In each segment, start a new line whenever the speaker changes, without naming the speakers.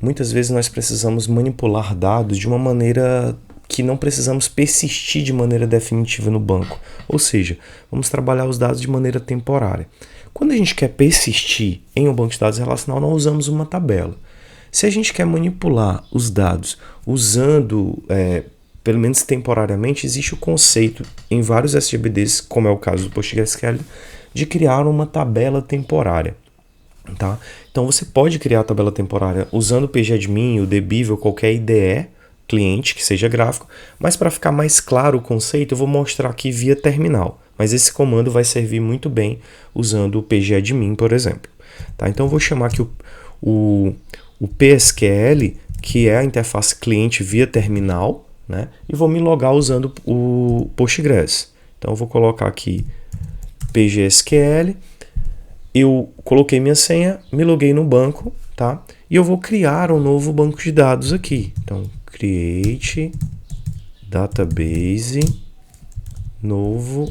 muitas vezes nós precisamos manipular dados de uma maneira que não precisamos persistir de maneira definitiva no banco. Ou seja, vamos trabalhar os dados de maneira temporária. Quando a gente quer persistir em um banco de dados relacional, nós usamos uma tabela. Se a gente quer manipular os dados usando, pelo menos temporariamente, existe o conceito em vários SGBDs, como é o caso do PostgreSQL, de criar uma tabela temporária. Tá? Então você pode criar a tabela temporária usando o pgadmin, o dbeaver, qualquer IDE cliente que seja gráfico, mas para ficar mais claro o conceito eu vou mostrar aqui via terminal, mas esse comando vai servir muito bem usando o pgadmin, por exemplo. Tá? Então eu vou chamar aqui o PSQL, que é a interface cliente via terminal, né? E vou me logar usando o Postgres. Então eu vou colocar aqui PGSQL. Eu coloquei minha senha, me loguei no banco, tá? E eu vou criar um novo banco de dados aqui. Então, create database novo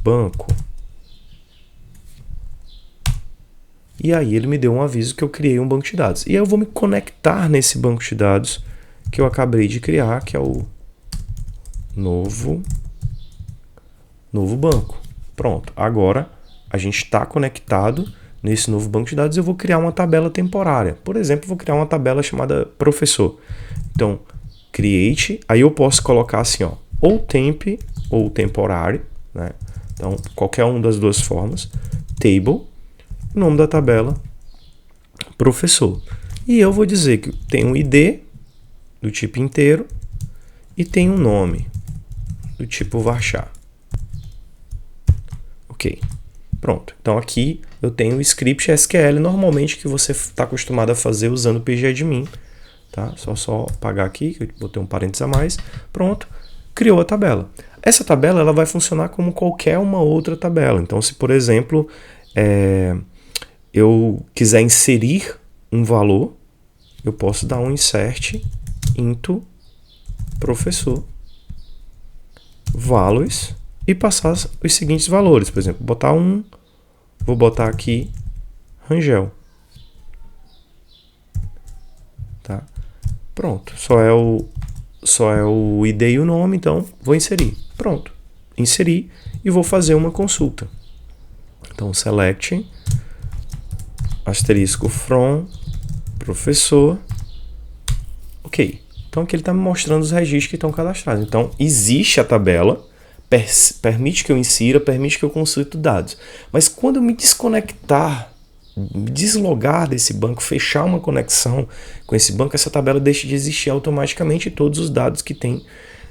banco. E aí ele me deu um aviso que eu criei um banco de dados. E aí eu vou me conectar nesse banco de dados que eu acabei de criar, que é o novo banco. Pronto, agora a gente está conectado nesse novo banco de dados. Eu vou criar uma tabela temporária. Por exemplo, vou criar uma tabela chamada professor. Então, create, aí eu posso colocar assim, ó, ou temp ou temporário, né? Então, qualquer uma das duas formas. Table, o nome da tabela, professor. E eu vou dizer que tem um ID do tipo inteiro e tem um nome do tipo varchar. Ok. Pronto, então aqui eu tenho o script SQL normalmente que você está acostumado a fazer usando o pgadmin, tá? Só apagar aqui, que eu botei um parênteses a mais. Pronto, criou a tabela. Essa tabela ela vai funcionar como qualquer uma outra tabela. Então, se por exemplo eu quiser inserir um valor, eu posso dar um insert into professor values e passar os seguintes valores. Por exemplo, vou botar aqui Rangel. Tá? Pronto, só é o ID e o nome, então vou inserir. Pronto, inseri e vou fazer uma consulta. Então, select asterisco from professor. Ok, então aqui ele está me mostrando os registros que estão cadastrados. Então, existe a tabela, permite que eu insira, permite que eu consulte dados. Mas quando eu me desconectar, me deslogar desse banco, fechar uma conexão com esse banco, essa tabela deixa de existir automaticamente todos os dados que tem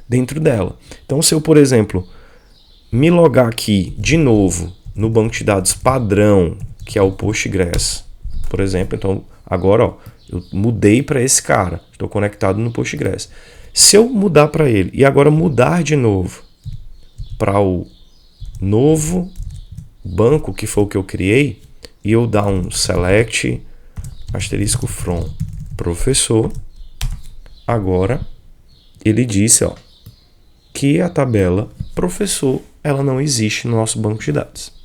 dentro dela. Então, se eu, por exemplo, me logar aqui de novo no banco de dados padrão, que é o Postgres, por exemplo, então agora ó, eu mudei para esse cara, estou conectado no Postgres. Se eu mudar para ele e agora mudar de novo para o novo banco, que foi o que eu criei, e eu dar um select asterisco from professor, agora ele disse ó, que a tabela professor ela não existe no nosso banco de dados.